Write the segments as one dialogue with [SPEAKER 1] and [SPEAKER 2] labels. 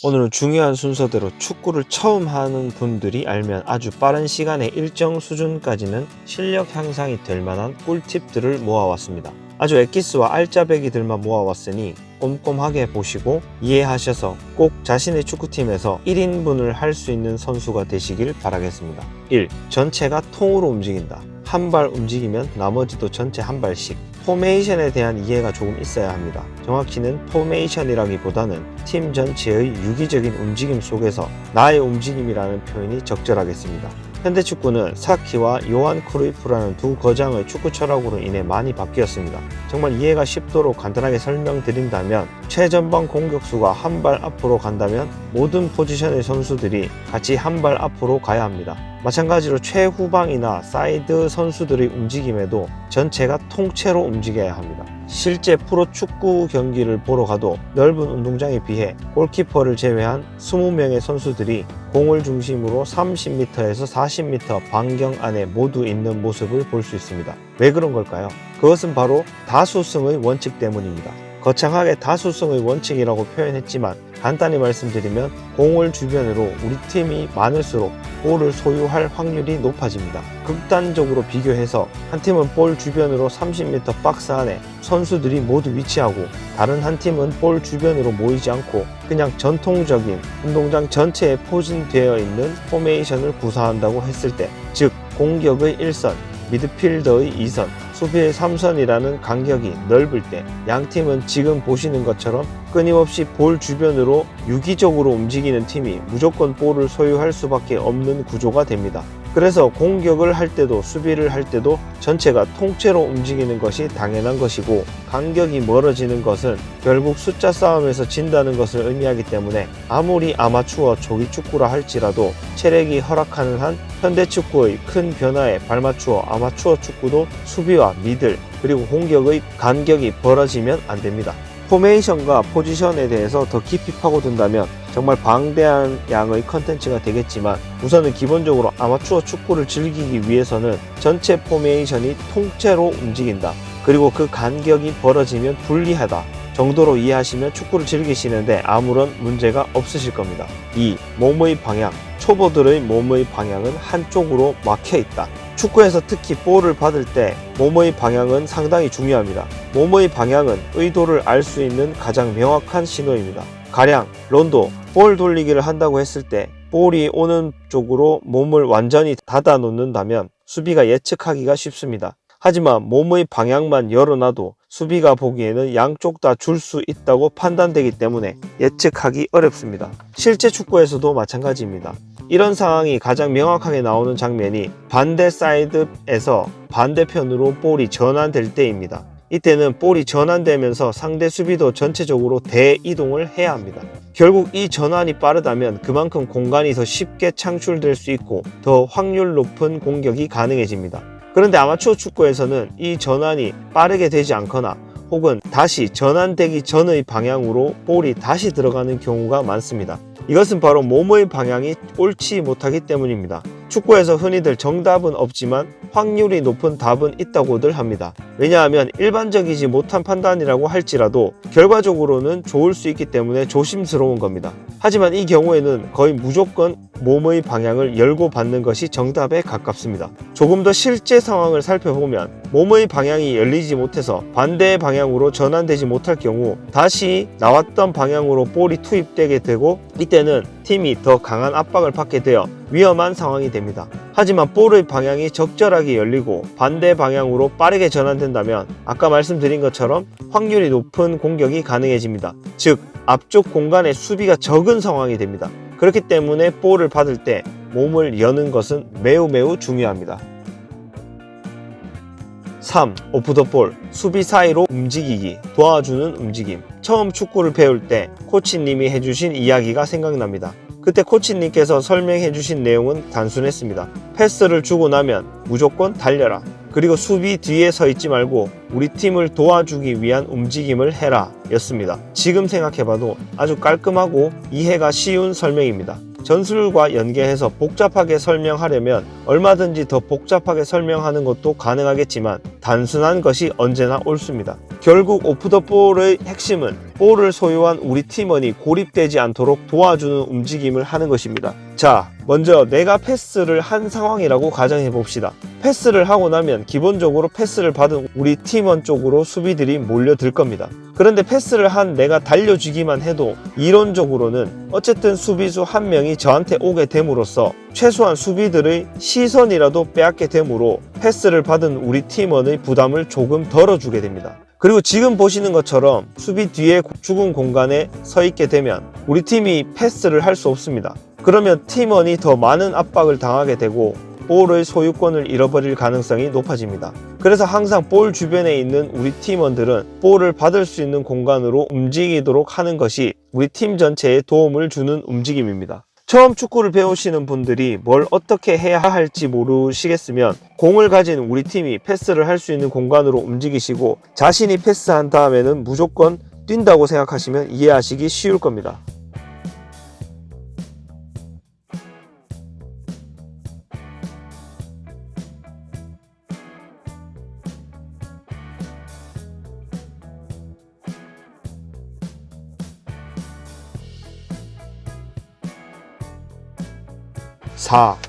[SPEAKER 1] 오늘은 중요한 순서대로 축구를 처음 하는 분들이 알면 아주 빠른 시간에 일정 수준까지는 실력 향상이 될 만한 꿀팁들을 모아왔습니다. 아주 엑기스와 알짜배기들만 모아왔으니 꼼꼼하게 보시고 이해하셔서 꼭 자신의 축구팀에서 1인분을 할 수 있는 선수가 되시길 바라겠습니다. 1. 전체가 통으로 움직인다. 한 발 움직이면 나머지도 전체 한 발씩. 포메이션에 대한 이해가 조금 있어야 합니다. 정확히는 포메이션이라기보다는 팀 전체의 유기적인 움직임 속에서 나의 움직임이라는 표현이 적절하겠습니다. 현대축구는 사키와 요한 크루이프라는 두 거장의 축구 철학으로 인해 많이 바뀌었습니다. 정말 이해가 쉽도록 간단하게 설명드린다면 최전방 공격수가 한 발 앞으로 간다면 모든 포지션의 선수들이 같이 한 발 앞으로 가야 합니다. 마찬가지로 최후방이나 사이드 선수들의 움직임에도 전체가 통째로 움직여야 합니다. 실제 프로축구 경기를 보러 가도 넓은 운동장에 비해 골키퍼를 제외한 20명의 선수들이 공을 중심으로 30m에서 40m 반경 안에 모두 있는 모습을 볼 수 있습니다. 왜 그런 걸까요? 그것은 바로 다수승의 원칙 때문입니다. 거창하게 다수승의 원칙이라고 표현했지만 간단히 말씀드리면 공을 주변으로 우리 팀이 많을수록 볼을 소유할 확률이 높아집니다. 극단적으로 비교해서 한 팀은 볼 주변으로 30m 박스 안에 선수들이 모두 위치하고 다른 한 팀은 볼 주변으로 모이지 않고 그냥 전통적인 운동장 전체에 포진되어 있는 포메이션을 구사한다고 했을 때, 즉 공격의 1선, 미드필더의 2선, 수비의 3선이라는 간격이 넓을 때 양 팀은 지금 보시는 것처럼 끊임없이 볼 주변으로 유기적으로 움직이는 팀이 무조건 볼을 소유할 수밖에 없는 구조가 됩니다. 그래서 공격을 할 때도 수비를 할 때도 전체가 통째로 움직이는 것이 당연한 것이고, 간격이 멀어지는 것은 결국 숫자 싸움에서 진다는 것을 의미하기 때문에 아무리 아마추어 조기 축구라 할지라도 체력이 허락하는 한 현대축구의 큰 변화에 발맞추어 아마추어 축구도 수비와 미들 그리고 공격의 간격이 벌어지면 안 됩니다. 포메이션과 포지션에 대해서 더 깊이 파고든다면 정말 방대한 양의 컨텐츠가 되겠지만, 우선은 기본적으로 아마추어 축구를 즐기기 위해서는 전체 포메이션이 통째로 움직인다, 그리고 그 간격이 벌어지면 불리하다 정도로 이해하시면 축구를 즐기시는데 아무런 문제가 없으실 겁니다. 2. 몸의 방향. 초보들의 몸의 방향은 한쪽으로 막혀 있다. 축구에서 특히 볼을 받을 때 몸의 방향은 상당히 중요합니다. 몸의 방향은 의도를 알 수 있는 가장 명확한 신호입니다. 가령 론도 볼 돌리기를 한다고 했을 때 볼이 오는 쪽으로 몸을 완전히 닫아 놓는다면 수비가 예측하기가 쉽습니다. 하지만 몸의 방향만 열어놔도 수비가 보기에는 양쪽 다 줄 수 있다고 판단되기 때문에 예측하기 어렵습니다. 실제 축구에서도 마찬가지입니다. 이런 상황이 가장 명확하게 나오는 장면이 반대 사이드에서 반대편으로 볼이 전환될 때입니다. 이때는 볼이 전환되면서 상대 수비도 전체적으로 대이동을 해야 합니다. 결국 이 전환이 빠르다면 그만큼 공간이 더 쉽게 창출될 수 있고 더 확률 높은 공격이 가능해집니다. 그런데 아마추어 축구에서는 이 전환이 빠르게 되지 않거나 혹은 다시 전환되기 전의 방향으로 볼이 다시 들어가는 경우가 많습니다. 이것은 바로 몸의 방향이 옳지 못하기 때문입니다. 축구에서 흔히들 정답은 없지만 확률이 높은 답은 있다고들 합니다. 왜냐하면 일반적이지 못한 판단이라고 할지라도 결과적으로는 좋을 수 있기 때문에 조심스러운 겁니다. 하지만 이 경우에는 거의 무조건 몸의 방향을 열고 받는 것이 정답에 가깝습니다. 조금 더 실제 상황을 살펴보면 몸의 방향이 열리지 못해서 반대의 방향으로 전환되지 못할 경우 다시 나왔던 방향으로 볼이 투입되게 되고, 이때는 팀이 더 강한 압박을 받게 되어 위험한 상황이 됩니다. 하지만 볼의 방향이 적절하게 열리고 반대 방향으로 빠르게 전환된다면 아까 말씀드린 것처럼 확률이 높은 공격이 가능해집니다. 즉 앞쪽 공간에 수비가 적은 상황이 됩니다. 그렇기 때문에 볼을 받을 때 몸을 여는 것은 매우 중요합니다. 3. 오프 더 볼. 수비 사이로 움직이기, 도와주는 움직임. 처음 축구를 배울 때 코치님이 해주신 이야기가 생각납니다. 그때 코치님께서 설명해 주신 내용은 단순했습니다. 패스를 주고 나면 무조건 달려라. 그리고 수비 뒤에 서 있지 말고 우리 팀을 도와주기 위한 움직임을 해라 였습니다. 지금 생각해봐도 아주 깔끔하고 이해가 쉬운 설명입니다. 전술과 연계해서 복잡하게 설명하려면 얼마든지 더 복잡하게 설명하는 것도 가능하겠지만 단순한 것이 언제나 옳습니다. 결국 오프 더 볼의 핵심은 볼을 소유한 우리 팀원이 고립되지 않도록 도와주는 움직임을 하는 것입니다. 자, 먼저 내가 패스를 한 상황이라고 가정해 봅시다. 패스를 하고 나면 기본적으로 패스를 받은 우리 팀원 쪽으로 수비들이 몰려들 겁니다. 그런데 패스를 한 내가 달려주기만 해도 이론적으로는 어쨌든 수비수 한 명이 저한테 오게 됨으로써 최소한 수비들의 시선이라도 빼앗게 되므로 패스를 받은 우리 팀원의 부담을 조금 덜어주게 됩니다. 그리고 지금 보시는 것처럼 수비 뒤에 죽은 공간에 서 있게 되면 우리 팀이 패스를 할 수 없습니다. 그러면 팀원이 더 많은 압박을 당하게 되고 볼의 소유권을 잃어버릴 가능성이 높아집니다. 그래서 항상 볼 주변에 있는 우리 팀원들은 볼을 받을 수 있는 공간으로 움직이도록 하는 것이 우리 팀 전체에 도움을 주는 움직임입니다. 처음 축구를 배우시는 분들이 뭘 어떻게 해야 할지 모르시겠으면 공을 가진 우리 팀이 패스를 할 수 있는 공간으로 움직이시고 자신이 패스한 다음에는 무조건 뛴다고 생각하시면 이해하시기 쉬울 겁니다.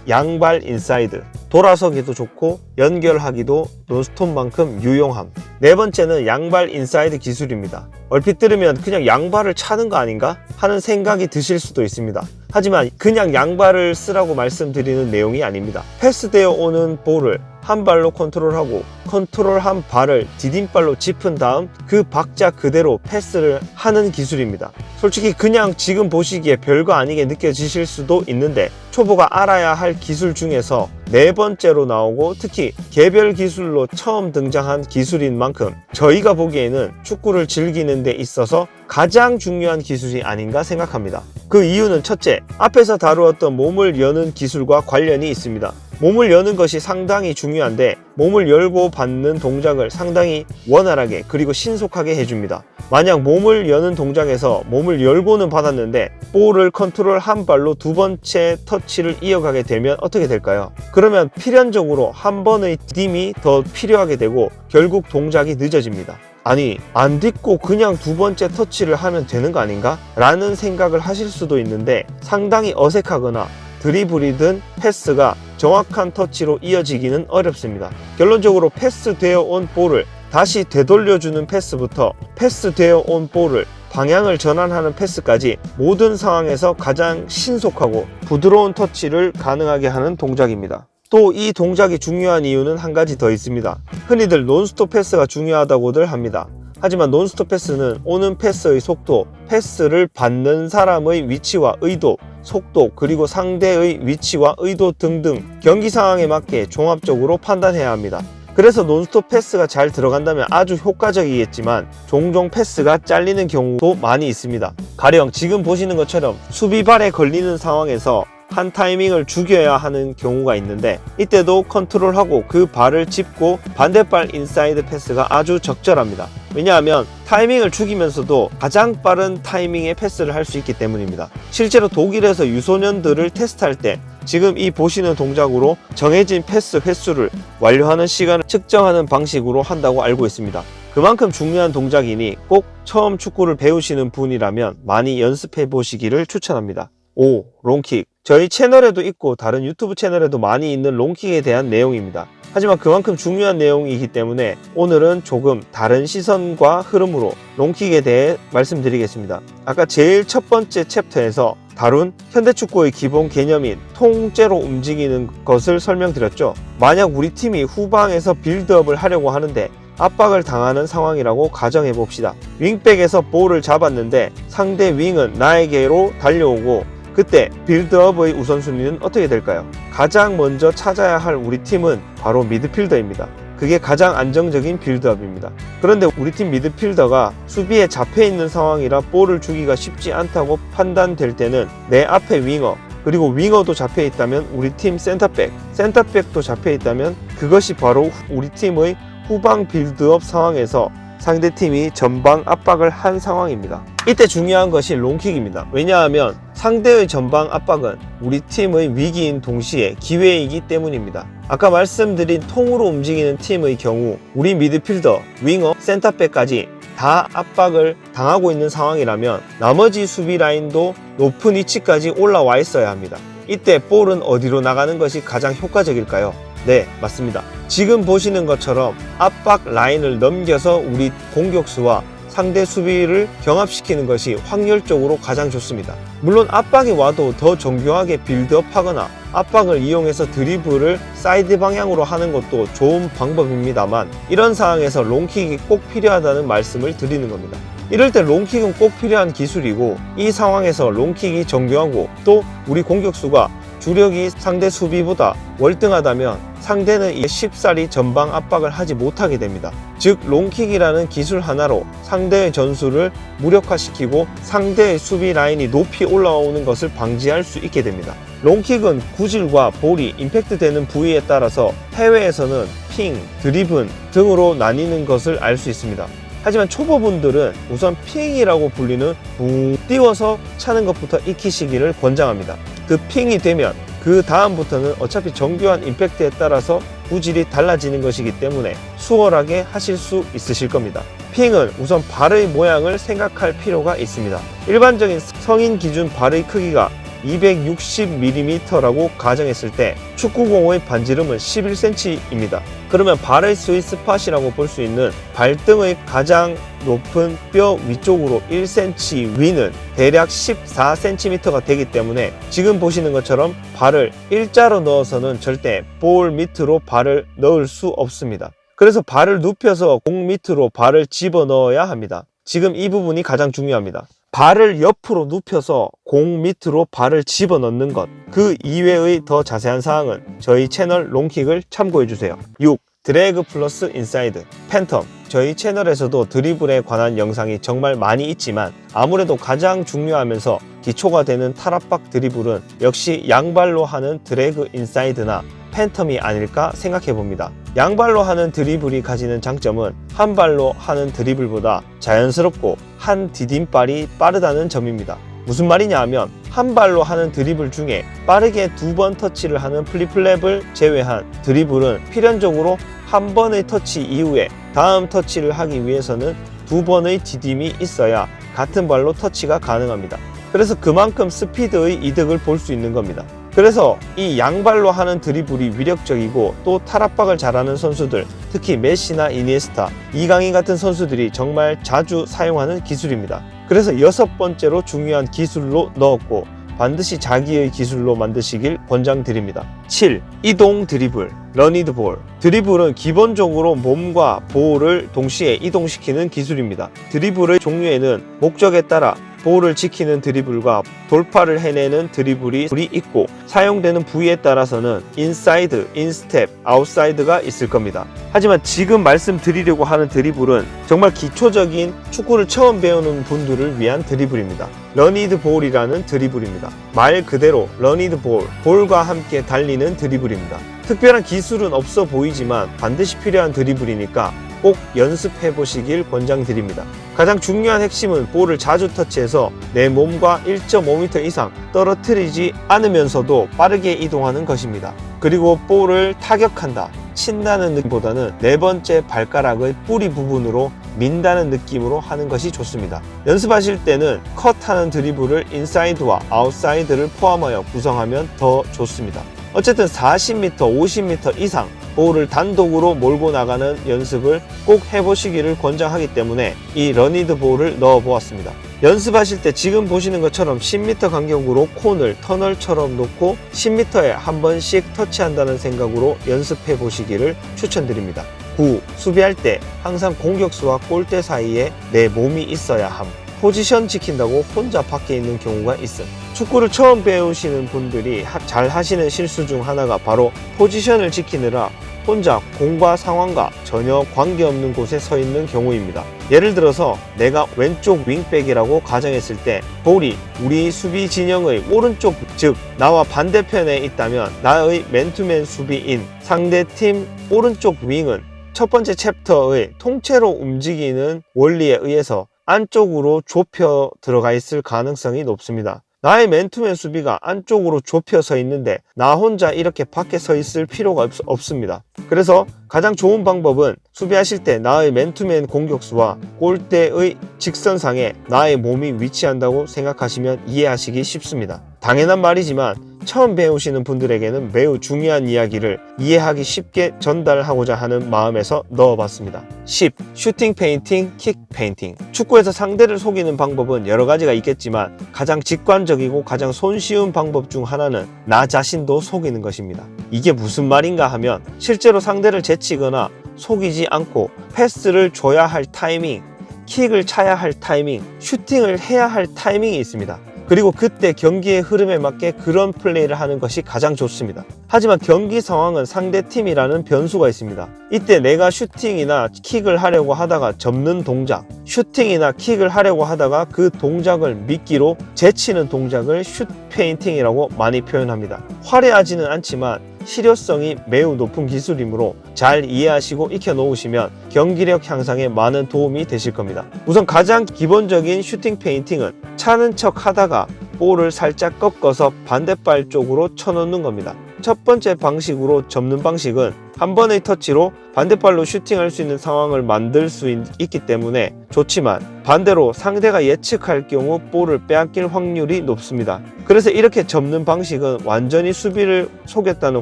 [SPEAKER 1] 양발 인사이드. 돌아서기도 좋고 연결하기도 논스톱만큼 유용함. 네 번째는 양발 인사이드 기술입니다. 얼핏 들으면 그냥 양발을 차는 거 아닌가 하는 생각이 드실 수도 있습니다. 하지만 그냥 양발을 쓰라고 말씀드리는 내용이 아닙니다. 패스되어 오는 볼을 한 발로 컨트롤하고 컨트롤한 발을 디딤발로 짚은 다음 그 박자 그대로 패스를 하는 기술입니다. 솔직히 그냥 지금 보시기에 별거 아니게 느껴지실 수도 있는데 초보가 알아야 할 기술 중에서 네 번째로 나오고 특히 개별 기술로 처음 등장한 기술인 만큼 저희가 보기에는 축구를 즐기는 데 있어서 가장 중요한 기술이 아닌가 생각합니다. 그 이유는 첫째, 앞에서 다루었던 몸을 여는 기술과 관련이 있습니다. 몸을 여는 것이 상당히 중요한데 몸을 열고 받는 동작을 상당히 원활하게 그리고 신속하게 해줍니다. 만약 몸을 여는 동작에서 몸을 열고는 받았는데 볼을 컨트롤 한 발로 두 번째 터치를 이어가게 되면 어떻게 될까요? 그러면 필연적으로 한 번의 디딤이 더 필요하게 되고 결국 동작이 늦어집니다. 아니, 안 딛고 그냥 두 번째 터치를 하면 되는 거 아닌가? 라는 생각을 하실 수도 있는데 상당히 어색하거나 드리블이든 패스가 정확한 터치로 이어지기는 어렵습니다. 결론적으로 패스되어 온 볼을 다시 되돌려주는 패스부터 패스되어 온 볼을 방향을 전환하는 패스까지 모든 상황에서 가장 신속하고 부드러운 터치를 가능하게 하는 동작입니다. 또 이 동작이 중요한 이유는 한 가지 더 있습니다. 흔히들 논스톱 패스가 중요하다고들 합니다. 하지만 논스톱 패스는 오는 패스의 속도, 패스를 받는 사람의 위치와 의도, 속도, 그리고 상대의 위치와 의도 등등 경기 상황에 맞게 종합적으로 판단해야 합니다. 그래서 논스톱 패스가 잘 들어간다면 아주 효과적이겠지만 종종 패스가 잘리는 경우도 많이 있습니다. 가령 지금 보시는 것처럼 수비발에 걸리는 상황에서 한 타이밍을 죽여야 하는 경우가 있는데 이때도 컨트롤하고 그 발을 짚고 반대발 인사이드 패스가 아주 적절합니다. 왜냐하면 타이밍을 죽이면서도 가장 빠른 타이밍에 패스를 할 수 있기 때문입니다. 실제로 독일에서 유소년들을 테스트할 때 지금 이 보시는 동작으로 정해진 패스 횟수를 완료하는 시간을 측정하는 방식으로 한다고 알고 있습니다. 그만큼 중요한 동작이니 꼭 처음 축구를 배우시는 분이라면 많이 연습해 보시기를 추천합니다. 5. 롱킥. 저희 채널에도 있고 다른 유튜브 채널에도 많이 있는 롱킥에 대한 내용입니다. 하지만 그만큼 중요한 내용이기 때문에 오늘은 조금 다른 시선과 흐름으로 롱킥에 대해 말씀드리겠습니다. 아까 제일 첫 번째 챕터에서 다룬 현대축구의 기본 개념인 통째로 움직이는 것을 설명드렸죠. 만약 우리 팀이 후방에서 빌드업을 하려고 하는데 압박을 당하는 상황이라고 가정해 봅시다. 윙백에서 볼을 잡았는데 상대 윙은 나에게로 달려오고 그때 빌드업의 우선순위는 어떻게 될까요? 가장 먼저 찾아야 할 우리 팀은 바로 미드필더입니다. 그게 가장 안정적인 빌드업입니다. 그런데 우리 팀 미드필더가 수비에 잡혀있는 상황이라 볼을 주기가 쉽지 않다고 판단될 때는 내 앞에 윙어, 그리고 윙어도 잡혀있다면 우리 팀 센터백도 잡혀있다면 그것이 바로 우리 팀의 후방 빌드업 상황에서 상대팀이 전방 압박을 한 상황입니다. 이때 중요한 것이 롱킥입니다. 왜냐하면 상대의 전방 압박은 우리 팀의 위기인 동시에 기회이기 때문입니다. 아까 말씀드린 통으로 움직이는 팀의 경우 우리 미드필더, 윙어, 센터백까지 다 압박을 당하고 있는 상황이라면 나머지 수비 라인도 높은 위치까지 올라와 있어야 합니다. 이때 볼은 어디로 나가는 것이 가장 효과적일까요? 네, 맞습니다. 지금 보시는 것처럼 압박 라인을 넘겨서 우리 공격수와 상대 수비를 경합시키는 것이 확률적으로 가장 좋습니다. 물론 압박이 와도 더 정교하게 빌드업하거나 압박을 이용해서 드리블을 사이드 방향으로 하는 것도 좋은 방법입니다만 이런 상황에서 롱킥이 꼭 필요하다는 말씀을 드리는 겁니다. 이럴 때 롱킥은 꼭 필요한 기술이고 이 상황에서 롱킥이 정교하고 또 우리 공격수가 주력이 상대 수비보다 월등하다면 상대는 이 쉽사리 전방 압박을 하지 못하게 됩니다. 즉 롱킥이라는 기술 하나로 상대의 전술을 무력화시키고 상대의 수비 라인이 높이 올라오는 것을 방지할 수 있게 됩니다. 롱킥은 구질과 볼이 임팩트 되는 부위에 따라서 해외에서는 핑, 드리븐 등으로 나뉘는 것을 알 수 있습니다. 하지만 초보분들은 우선 핑이라고 불리는 붕 띄워서 차는 것부터 익히시기를 권장합니다. 그 핑이 되면 그 다음부터는 어차피 정교한 임팩트에 따라서 구질이 달라지는 것이기 때문에 수월하게 하실 수 있으실 겁니다. 핑은 우선 발의 모양을 생각할 필요가 있습니다. 일반적인 성인 기준 발의 크기가 260mm라고 가정했을 때 축구공의 반지름은 11cm입니다. 그러면 발의 스윗스팟이라고 볼 수 있는 발등의 가장 높은 뼈 위쪽으로 1cm 위는 대략 14cm가 되기 때문에 지금 보시는 것처럼 발을 일자로 넣어서는 절대 볼 밑으로 발을 넣을 수 없습니다. 그래서 발을 눕혀서 공 밑으로 발을 집어넣어야 합니다. 지금 이 부분이 가장 중요합니다. 발을 옆으로 눕혀서 공 밑으로 발을 집어넣는 것, 그 이외의 더 자세한 사항은 저희 채널 롱킥을 참고해주세요. 6. 드래그 플러스 인사이드, 팬텀. 저희 채널에서도 드리블에 관한 영상이 정말 많이 있지만 아무래도 가장 중요하면서 기초가 되는 탈압박 드리블은 역시 양발로 하는 드래그 인사이드나 팬텀이 아닐까 생각해봅니다. 양발로 하는 드리블이 가지는 장점은 한 발로 하는 드리블보다 자연스럽고 한 디딤발이 빠르다는 점입니다. 무슨 말이냐 하면 한 발로 하는 드리블 중에 빠르게 2번 터치를 하는 플립플랩을 제외한 드리블은 필연적으로 한 번의 터치 이후에 다음 터치를 하기 위해서는 2번의 디딤이 있어야 같은 발로 터치가 가능합니다. 그래서 그만큼 스피드의 이득을 볼 수 있는 겁니다. 그래서 이 양발로 하는 드리블이 위력적이고 또 탈압박을 잘하는 선수들, 특히 메시나 이니에스타, 이강인 같은 선수들이 정말 자주 사용하는 기술입니다. 그래서 6번째로 중요한 기술로 넣었고 반드시 자기의 기술로 만드시길 권장드립니다. 7. 이동 드리블, 러니드 볼. 드리블은 기본적으로 몸과 볼을 동시에 이동시키는 기술입니다. 드리블의 종류에는 목적에 따라 볼을 지키는 드리블과 돌파를 해내는 드리블이 있고 사용되는 부위에 따라서는 인사이드, 인스텝, 아웃사이드가 있을 겁니다. 하지만 지금 말씀드리려고 하는 드리블은 정말 기초적인 축구를 처음 배우는 분들을 위한 드리블입니다. 러니드 볼이라는 드리블입니다. 말 그대로 러니드 볼, 볼과 함께 달리는 드리블입니다. 특별한 기술은 없어 보이지만 반드시 필요한 드리블이니까 꼭 연습해 보시길 권장드립니다. 가장 중요한 핵심은 볼을 자주 터치해서 내 몸과 1.5m 이상 떨어뜨리지 않으면서도 빠르게 이동하는 것입니다. 그리고 볼을 타격한다, 친다는 느낌보다는 네 번째 발가락의 뿌리 부분으로 민다는 느낌으로 하는 것이 좋습니다. 연습하실 때는 컷하는 드리블을 인사이드와 아웃사이드를 포함하여 구성하면 더 좋습니다. 어쨌든 40m, 50m 이상 볼을 단독으로 몰고 나가는 연습을 꼭 해보시기를 권장하기 때문에 이 러니드 볼을 넣어 보았습니다. 연습하실 때 지금 보시는 것처럼 10m 간격으로 콘을 터널처럼 놓고 10m에 한 번씩 터치한다는 생각으로 연습해 보시기를 추천드립니다. 9. 수비할 때 항상 공격수와 골대 사이에 내 몸이 있어야 함. 포지션 지킨다고 혼자 밖에 있는 경우가 있음. 축구를 처음 배우시는 분들이 잘 하시는 실수 중 하나가 바로 포지션을 지키느라 혼자 공과 상황과 전혀 관계없는 곳에 서 있는 경우입니다. 예를 들어서 내가 왼쪽 윙백이라고 가정했을 때 볼이 우리 수비 진영의 오른쪽, 즉 나와 반대편에 있다면 나의 맨투맨 수비인 상대팀 오른쪽 윙은 첫 번째 챕터의 통째로 움직이는 원리에 의해서 안쪽으로 좁혀 들어가 있을 가능성이 높습니다. 나의 맨투맨 수비가 안쪽으로 좁혀 서 있는데 나 혼자 이렇게 밖에 서 있을 필요가 없습니다. 그래서 가장 좋은 방법은 수비하실 때 나의 맨투맨 공격수와 골대의 직선상에 나의 몸이 위치한다고 생각하시면 이해하시기 쉽습니다. 당연한 말이지만 처음 배우시는 분들에게는 매우 중요한 이야기를 이해하기 쉽게 전달하고자 하는 마음에서 넣어봤습니다. 10. 슈팅 페인팅, 킥 페인팅. 축구에서 상대를 속이는 방법은 여러 가지가 있겠지만 가장 직관적이고 가장 손쉬운 방법 중 하나는 나 자신도 속이는 것입니다. 이게 무슨 말인가 하면 실제로 상대를 제치거나 속이지 않고 패스를 줘야 할 타이밍, 킥을 차야 할 타이밍, 슈팅을 해야 할 타이밍이 있습니다. 그리고 그때 경기의 흐름에 맞게 그런 플레이를 하는 것이 가장 좋습니다. 하지만 경기 상황은 상대팀이라는 변수가 있습니다. 이때 내가 슈팅이나 킥을 하려고 하다가 접는 동작, 슈팅이나 킥을 하려고 하다가 그 동작을 미끼로 제치는 동작을 슛 페인팅이라고 많이 표현합니다. 화려하지는 않지만 실효성이 매우 높은 기술이므로 잘 이해하시고 익혀 놓으시면 경기력 향상에 많은 도움이 되실 겁니다. 우선 가장 기본적인 슈팅 페인팅은 차는 척 하다가 볼을 살짝 꺾어서 반대발 쪽으로 쳐놓는 겁니다. 첫 번째 방식으로 접는 방식은 한 번의 터치로 반대발로 슈팅할 수 있는 상황을 만들 수 있기 때문에 좋지만 반대로 상대가 예측할 경우 볼을 빼앗길 확률이 높습니다. 그래서 이렇게 접는 방식은 완전히 수비를 속였다는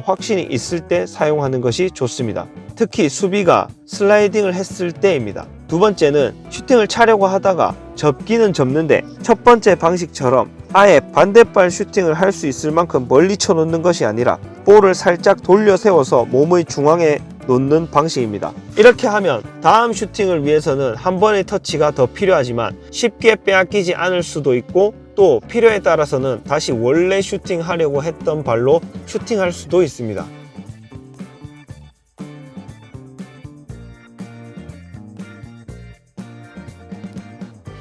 [SPEAKER 1] 확신이 있을 때 사용하는 것이 좋습니다. 특히 수비가 슬라이딩을 했을 때입니다. 두 번째는 슈팅을 차려고 하다가 접기는 접는데 첫 번째 방식처럼 아예 반대발 슈팅을 할 수 있을 만큼 멀리 쳐놓는 것이 아니라 볼을 살짝 돌려 세워서 몸의 중앙에 놓는 방식입니다. 이렇게 하면 다음 슈팅을 위해서는 한 번의 터치가 더 필요하지만 쉽게 빼앗기지 않을 수도 있고 또 필요에 따라서는 다시 원래 슈팅하려고 했던 발로 슈팅할 수도 있습니다.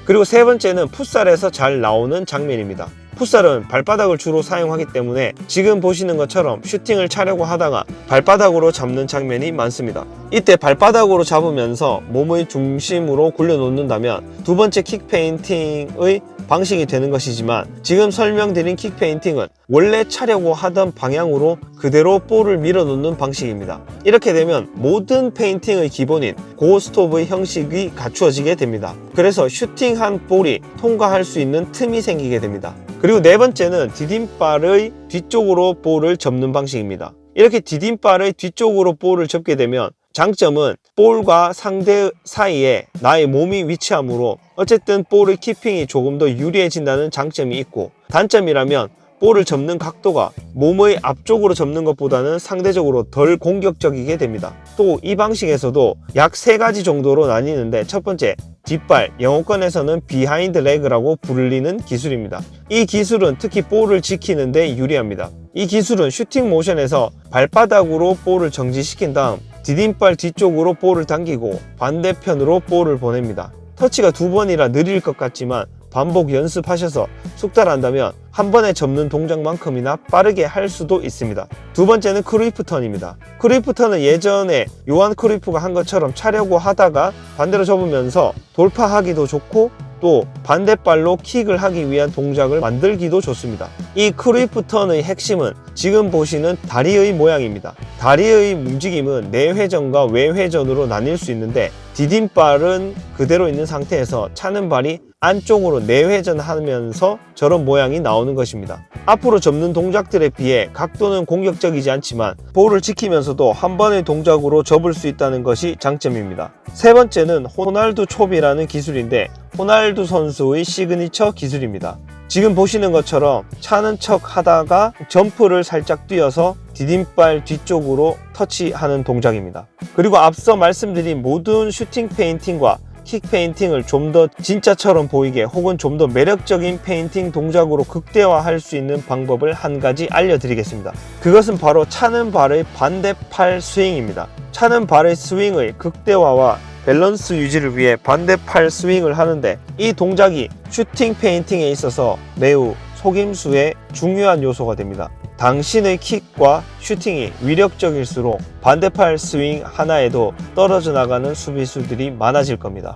[SPEAKER 1] 그리고 세 번째는 풋살에서 잘 나오는 장면입니다. 풋살은 발바닥을 주로 사용하기 때문에 지금 보시는 것처럼 슈팅을 차려고 하다가 발바닥으로 잡는 장면이 많습니다. 이때 발바닥으로 잡으면서 몸의 중심으로 굴려놓는다면 두 번째 킥 페인팅의 방식이 되는 것이지만 지금 설명드린 킥 페인팅은 원래 차려고 하던 방향으로 그대로 볼을 밀어놓는 방식입니다. 이렇게 되면 모든 페인팅의 기본인 고스톱의 형식이 갖추어지게 됩니다. 그래서 슈팅한 볼이 통과할 수 있는 틈이 생기게 됩니다. 그리고 네 번째는 디딤발의 뒤쪽으로 볼을 접는 방식입니다. 이렇게 디딤발의 뒤쪽으로 볼을 접게 되면 장점은 볼과 상대 사이에 나의 몸이 위치하므로 어쨌든 볼의 키핑이 조금 더 유리해진다는 장점이 있고, 단점이라면 볼을 접는 각도가 몸의 앞쪽으로 접는 것보다는 상대적으로 덜 공격적이게 됩니다. 또 이 방식에서도 약 3가지 정도로 나뉘는데, 첫 번째, 뒷발, 영어권에서는 비하인드 레그라고 불리는 기술입니다. 이 기술은 특히 볼을 지키는 데 유리합니다. 이 기술은 슈팅 모션에서 발바닥으로 볼을 정지시킨 다음 디딤발 뒤쪽으로 볼을 당기고 반대편으로 볼을 보냅니다. 터치가 2번이라 느릴 것 같지만 반복 연습하셔서 숙달한다면 한 번에 접는 동작만큼이나 빠르게 할 수도 있습니다. 두 번째는 크루이프 턴입니다. 크루이프 턴은 예전에 요한 크루이프가 한 것처럼 차려고 하다가 반대로 접으면서 돌파하기도 좋고 또 반대발로 킥을 하기 위한 동작을 만들기도 좋습니다. 이 크루이프 턴의 핵심은 지금 보시는 다리의 모양입니다. 다리의 움직임은 내회전과 외회전으로 나뉠 수 있는데, 디딤발은 그대로 있는 상태에서 차는 발이 안쪽으로 내회전하면서 저런 모양이 나오는 것입니다. 앞으로 접는 동작들에 비해 각도는 공격적이지 않지만 볼을 지키면서도 한 번의 동작으로 접을 수 있다는 것이 장점입니다. 세 번째는 호날두 촉이라는 기술인데, 호날두 선수의 시그니처 기술입니다. 지금 보시는 것처럼 차는 척 하다가 점프를 살짝 뛰어서 디딤발 뒤쪽으로 터치하는 동작입니다. 그리고 앞서 말씀드린 모든 슈팅 페인팅과 킥 페인팅을 좀 더 진짜처럼 보이게 혹은 좀 더 매력적인 페인팅 동작으로 극대화할 수 있는 방법을 한 가지 알려드리겠습니다. 그것은 바로 차는 발의 반대팔 스윙입니다. 차는 발의 스윙의 극대화와 밸런스 유지를 위해 반대팔 스윙을 하는데, 이 동작이 슈팅 페인팅에 있어서 매우 속임수의 중요한 요소가 됩니다. 당신의 킥과 슈팅이 위력적일수록 반대팔 스윙 하나에도 떨어져 나가는 수비수들이 많아질 겁니다.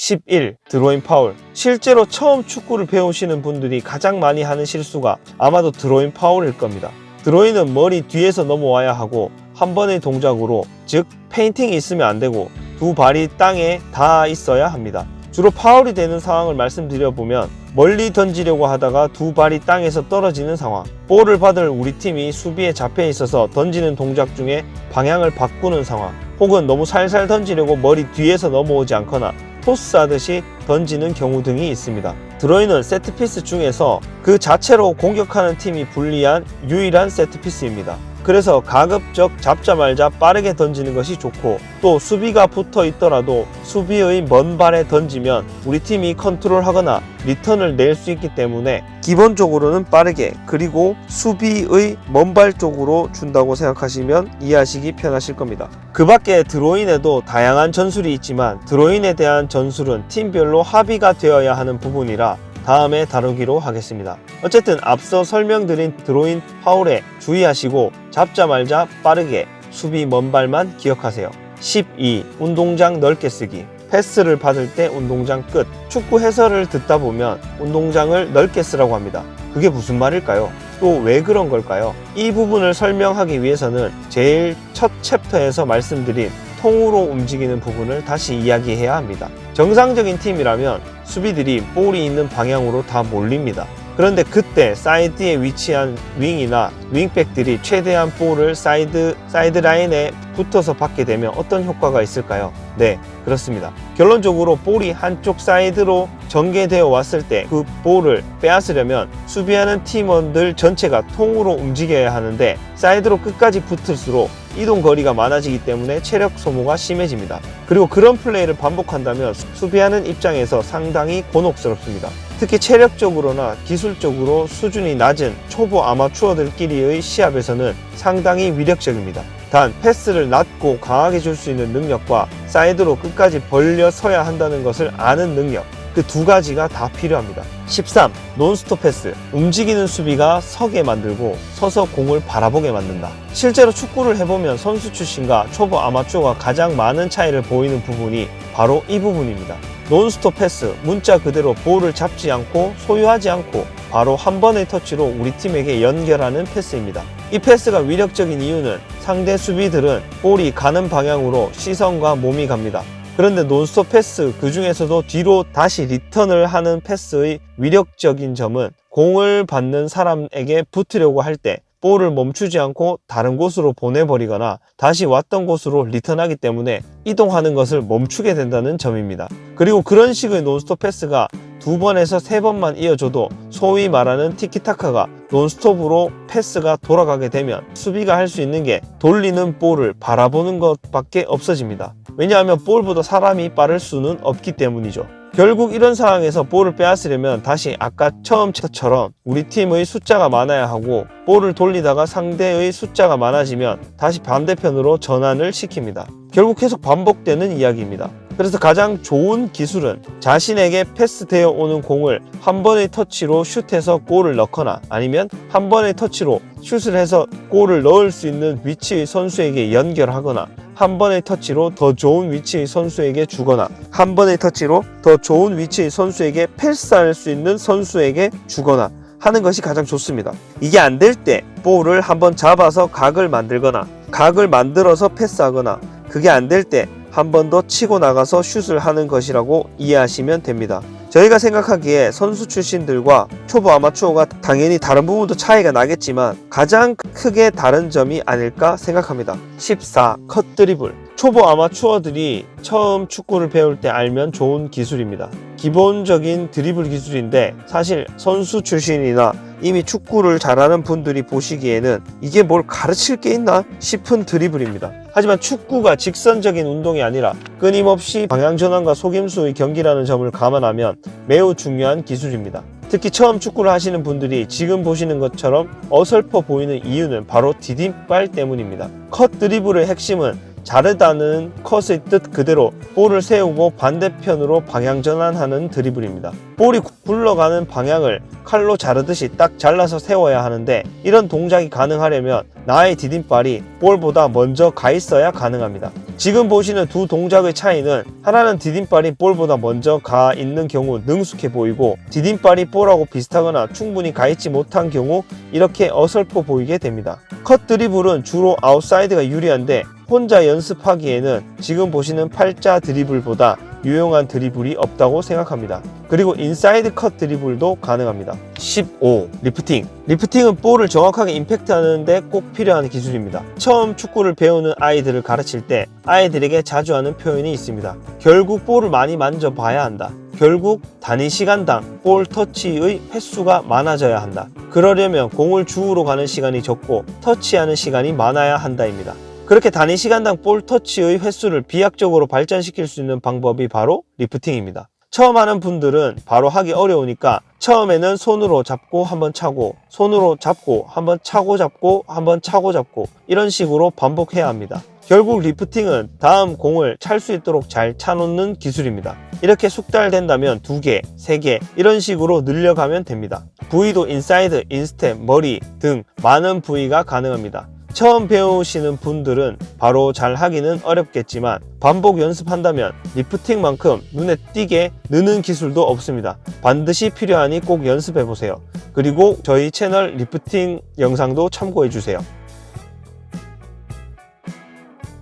[SPEAKER 1] 11. 드로잉 파울. 실제로 처음 축구를 배우시는 분들이 가장 많이 하는 실수가 아마도 드로잉 파울일 겁니다. 드로잉은 머리 뒤에서 넘어와야 하고 한 번의 동작으로, 즉 페인팅이 있으면 안 되고 두 발이 땅에 닿아 있어야 합니다. 주로 파울이 되는 상황을 말씀드려보면 멀리 던지려고 하다가 두 발이 땅에서 떨어지는 상황, 볼을 받을 우리 팀이 수비에 잡혀 있어서 던지는 동작 중에 방향을 바꾸는 상황, 혹은 너무 살살 던지려고 머리 뒤에서 넘어오지 않거나 토스하듯이 던지는 경우 등이 있습니다. 드로잉은 세트피스 중에서 그 자체로 공격하는 팀이 불리한 유일한 세트피스입니다. 그래서 가급적 잡자마자 빠르게 던지는 것이 좋고, 또 수비가 붙어 있더라도 수비의 먼 발에 던지면 우리 팀이 컨트롤하거나 리턴을 낼 수 있기 때문에 기본적으로는 빠르게, 그리고 수비의 먼 발 쪽으로 준다고 생각하시면 이해하시기 편하실 겁니다. 그 밖에 드로잉에도 다양한 전술이 있지만 드로잉에 대한 전술은 팀별로 합의가 되어야 하는 부분이라 다음에 다루기로 하겠습니다. 어쨌든 앞서 설명드린 드로잉 파울에 주의하시고 잡자마자 빠르게, 수비 먼 발만 기억하세요. 12. 운동장 넓게 쓰기. 패스를 받을 때 운동장 끝. 축구 해설을 듣다 보면 운동장을 넓게 쓰라고 합니다. 그게 무슨 말일까요? 또 왜 그런 걸까요? 이 부분을 설명하기 위해서는 제일 첫 챕터에서 말씀드린 통으로 움직이는 부분을 다시 이야기해야 합니다. 정상적인 팀이라면 수비들이 볼이 있는 방향으로 다 몰립니다. 그런데 그때 사이드에 위치한 윙이나 윙백들이 최대한 볼을 사이드 라인에 붙어서 받게 되면 어떤 효과가 있을까요? 네, 그렇습니다. 결론적으로 볼이 한쪽 사이드로 전개되어 왔을 때 그 볼을 빼앗으려면 수비하는 팀원들 전체가 통으로 움직여야 하는데 사이드로 끝까지 붙을수록 이동 거리가 많아지기 때문에 체력 소모가 심해집니다. 그리고 그런 플레이를 반복한다면 수비하는 입장에서 상당히 곤혹스럽습니다. 특히 체력적으로나 기술적으로 수준이 낮은 초보 아마추어들끼리의 시합에서는 상당히 위력적입니다. 단 패스를 낮고 강하게 줄 수 있는 능력과 사이드로 끝까지 벌려 서야 한다는 것을 아는 능력, 그 두 가지가 다 필요합니다. 13. 논스톱 패스. 움직이는 수비가 서게 만들고 서서 공을 바라보게 만든다. 실제로 축구를 해보면 선수 출신과 초보 아마추어가 가장 많은 차이를 보이는 부분이 바로 이 부분입니다. 논스톱 패스, 문자 그대로 볼을 잡지 않고 소유하지 않고 바로 한 번의 터치로 우리 팀에게 연결하는 패스입니다. 이 패스가 위력적인 이유는 상대 수비들은 볼이 가는 방향으로 시선과 몸이 갑니다. 그런데 논스톱 패스, 그 중에서도 뒤로 다시 리턴을 하는 패스의 위력적인 점은 공을 받는 사람에게 붙으려고 할 때 볼을 멈추지 않고 다른 곳으로 보내버리거나 다시 왔던 곳으로 리턴하기 때문에 이동하는 것을 멈추게 된다는 점입니다. 그리고 그런 식의 논스톱 패스가 2번에서 3번만 이어져도 소위 말하는 티키타카가 논스톱으로 패스가 돌아가게 되면 수비가 할 수 있는 게 돌리는 볼을 바라보는 것밖에 없어집니다. 왜냐하면 볼보다 사람이 빠를 수는 없기 때문이죠. 결국 이런 상황에서 볼을 빼앗으려면 다시 아까 처음처럼 우리 팀의 숫자가 많아야 하고, 볼을 돌리다가 상대의 숫자가 많아지면 다시 반대편으로 전환을 시킵니다. 결국 계속 반복되는 이야기입니다. 그래서 가장 좋은 기술은 자신에게 패스되어 오는 공을 한 번의 터치로 슛해서 골을 넣거나, 아니면 한 번의 터치로 슛을 해서 골을 넣을 수 있는 위치의 선수에게 연결하거나, 한 번의 터치로 더 좋은 위치의 선수에게 주거나, 한 번의 터치로 더 좋은 위치의 선수에게 패스할 수 있는 선수에게 주거나 하는 것이 가장 좋습니다. 이게 안 될 때 볼을 한번 잡아서 각을 만들거나, 각을 만들어서 패스하거나, 그게 안 될 때 한 번 더 치고 나가서 슛을 하는 것이라고 이해하시면 됩니다. 저희가 생각하기에 선수 출신들과 초보 아마추어가 당연히 다른 부분도 차이가 나겠지만 가장 크게 다른 점이 아닐까 생각합니다. 14. 컷 드리블. 초보 아마추어들이 처음 축구를 배울 때 알면 좋은 기술입니다. 기본적인 드리블 기술인데 사실 선수 출신이나 이미 축구를 잘하는 분들이 보시기에는 이게 뭘 가르칠 게 있나 싶은 드리블입니다. 하지만 축구가 직선적인 운동이 아니라 끊임없이 방향전환과 속임수의 경기라는 점을 감안하면 매우 중요한 기술입니다. 특히 처음 축구를 하시는 분들이 지금 보시는 것처럼 어설퍼 보이는 이유는 바로 디딤발 때문입니다. 컷 드리블의 핵심은 자르다는 컷의 뜻 그대로 볼을 세우고 반대편으로 방향 전환하는 드리블입니다. 볼이 굴러가는 방향을 칼로 자르듯이 딱 잘라서 세워야 하는데 이런 동작이 가능하려면 나의 디딤발이 볼보다 먼저 가 있어야 가능합니다. 지금 보시는 두 동작의 차이는 하나는 디딤발이 볼보다 먼저 가 있는 경우 능숙해 보이고 디딤발이 볼하고 비슷하거나 충분히 가 있지 못한 경우 이렇게 어설퍼 보이게 됩니다. 컷 드리블은 주로 아웃사이드가 유리한데 혼자 연습하기에는 지금 보시는 팔자 드리블보다 유용한 드리블이 없다고 생각합니다. 그리고 인사이드 컷 드리블도 가능합니다. 15. 리프팅. 리프팅은 볼을 정확하게 임팩트하는데 꼭 필요한 기술입니다. 처음 축구를 배우는 아이들을 가르칠 때 아이들에게 자주 하는 표현이 있습니다. 결국 볼을 많이 만져봐야 한다. 결국 단위 시간당 볼 터치의 횟수가 많아져야 한다. 그러려면 공을 주우러 가는 시간이 적고 터치하는 시간이 많아야 한다입니다. 그렇게 단위 시간당 볼 터치의 횟수를 비약적으로 발전시킬 수 있는 방법이 바로 리프팅입니다. 처음 하는 분들은 바로 하기 어려우니까 처음에는 손으로 잡고 한번 차고 손으로 잡고 한번 차고 잡고 한번 차고 잡고 이런 식으로 반복해야 합니다. 결국 리프팅은 다음 공을 찰 수 있도록 잘 차놓는 기술입니다. 이렇게 숙달된다면 2개, 3개 이런 식으로 늘려가면 됩니다. 부위도 인사이드, 인스텝, 머리 등 많은 부위가 가능합니다. 처음 배우시는 분들은 바로 잘 하기는 어렵겠지만 반복 연습한다면 리프팅만큼 눈에 띄게 느는 기술도 없습니다. 반드시 필요하니 꼭 연습해보세요. 그리고 저희 채널 리프팅 영상도 참고해주세요.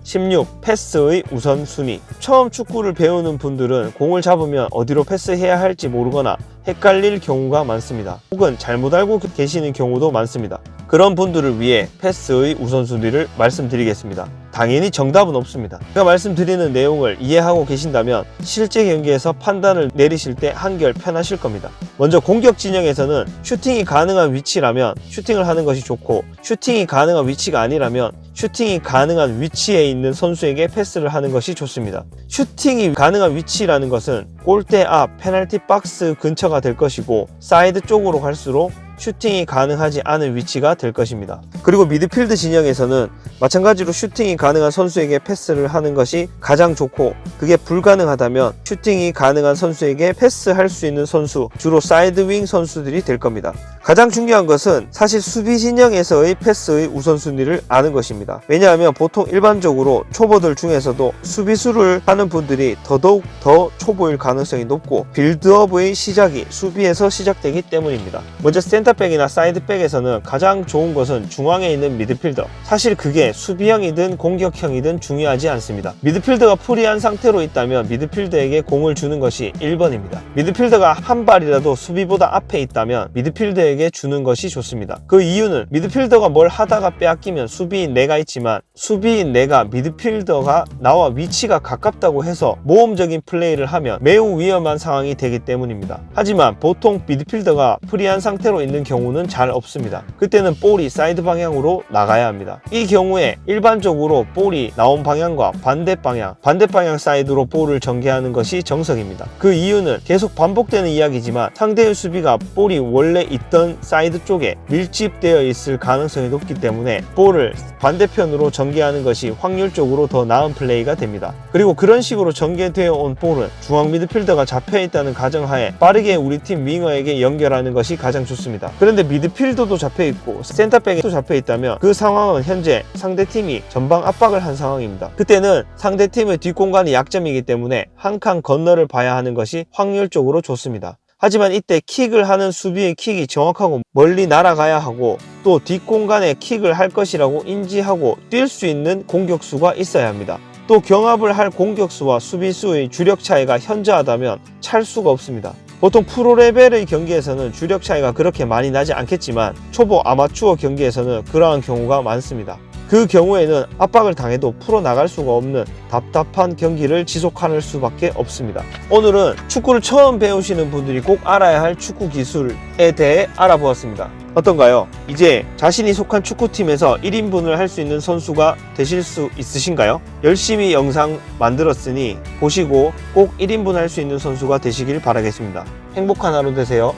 [SPEAKER 1] 16. 패스의 우선순위. 처음 축구를 배우는 분들은 공을 잡으면 어디로 패스해야 할지 모르거나 헷갈릴 경우가 많습니다. 혹은 잘못 알고 계시는 경우도 많습니다. 그런 분들을 위해 패스의 우선순위를 말씀드리겠습니다. 당연히 정답은 없습니다. 제가 말씀드리는 내용을 이해하고 계신다면 실제 경기에서 판단을 내리실 때 한결 편하실 겁니다. 먼저 공격 진영에서는 슈팅이 가능한 위치라면 슈팅을 하는 것이 좋고 슈팅이 가능한 위치가 아니라면 슈팅이 가능한 위치에 있는 선수에게 패스를 하는 것이 좋습니다. 슈팅이 가능한 위치라는 것은 골대 앞 페널티 박스 근처가 될 것이고 사이드 쪽으로 갈수록 슈팅이 가능하지 않은 위치가 될 것입니다. 그리고 미드필드 진영에서는 마찬가지로 슈팅이 가능한 선수에게 패스를 하는 것이 가장 좋고 그게 불가능하다면 슈팅이 가능한 선수에게 패스할 수 있는 선수, 주로 사이드 윙 선수들이 될 겁니다. 가장 중요한 것은 사실 수비 진영에서의 패스의 우선순위를 아는 것입니다. 왜냐하면 보통 일반적으로 초보들 중에서도 수비수를 하는 분들이 더더욱 더 초보일 가능성이 높고 빌드업의 시작이 수비에서 시작되기 때문입니다. 먼저 센터백이나 사이드백에서는 가장 좋은 것은 중앙에 있는 미드필더. 사실 그게 수비형이든 공격형이든 중요하지 않습니다. 미드필더가 프리한 상태로 있다면 미드필더에게 공을 주는 것이 1번입니다. 미드필더가 한 발이라도 수비보다 앞에 있다면 미드필더에게 주는 것이 좋습니다. 그 이유는 미드필더가 뭘 하다가 빼앗기면 수비인 내가 있지만 수비인 내가 미드필더가 나와 위치가 가깝다고 해서 모험적인 플레이를 하면 매우 위험한 상황이 되기 때문입니다. 하지만 보통 미드필더가 프리한 상태로 있는 경우는 잘 없습니다. 그때는 볼이 사이드 방향으로 나가야 합니다. 이 경우에 일반적으로 볼이 나온 방향과 반대 방향 사이드로 볼을 전개하는 것이 정석입니다. 그 이유는 계속 반복되는 이야기지만 상대의 수비가 볼이 원래 있던 사이드 쪽에 밀집되어 있을 가능성이 높기 때문에 볼을 반대편으로 전개하는 것이 확률적으로 더 나은 플레이가 됩니다. 그리고 그런 식으로 전개되어 온 볼은 중앙 미드필더가 잡혀있다는 가정하에 빠르게 우리 팀 윙어에게 연결하는 것이 가장 좋습니다. 그런데 미드필더도 잡혀있고 센터백도 잡혀있다면 그 상황은 현재 상대팀이 전방 압박을 한 상황입니다. 그때는 상대팀의 뒷공간이 약점이기 때문에 한 칸 건너를 봐야 하는 것이 확률적으로 좋습니다. 하지만 이때 킥을 하는 수비의 킥이 정확하고 멀리 날아가야 하고 또 뒷공간에 킥을 할 것이라고 인지하고 뛸 수 있는 공격수가 있어야 합니다. 또 경합을 할 공격수와 수비수의 주력 차이가 현저하다면 찰 수가 없습니다. 보통 프로 레벨의 경기에서는 주력 차이가 그렇게 많이 나지 않겠지만 초보 아마추어 경기에서는 그러한 경우가 많습니다. 그 경우에는 압박을 당해도 풀어나갈 수가 없는 답답한 경기를 지속할 수밖에 없습니다. 오늘은 축구를 처음 배우시는 분들이 꼭 알아야 할 축구 기술에 대해 알아보았습니다. 어떤가요? 이제 자신이 속한 축구팀에서 1인분을 할 수 있는 선수가 되실 수 있으신가요? 열심히 영상 만들었으니 보시고 꼭 1인분 할 수 있는 선수가 되시길 바라겠습니다. 행복한 하루 되세요.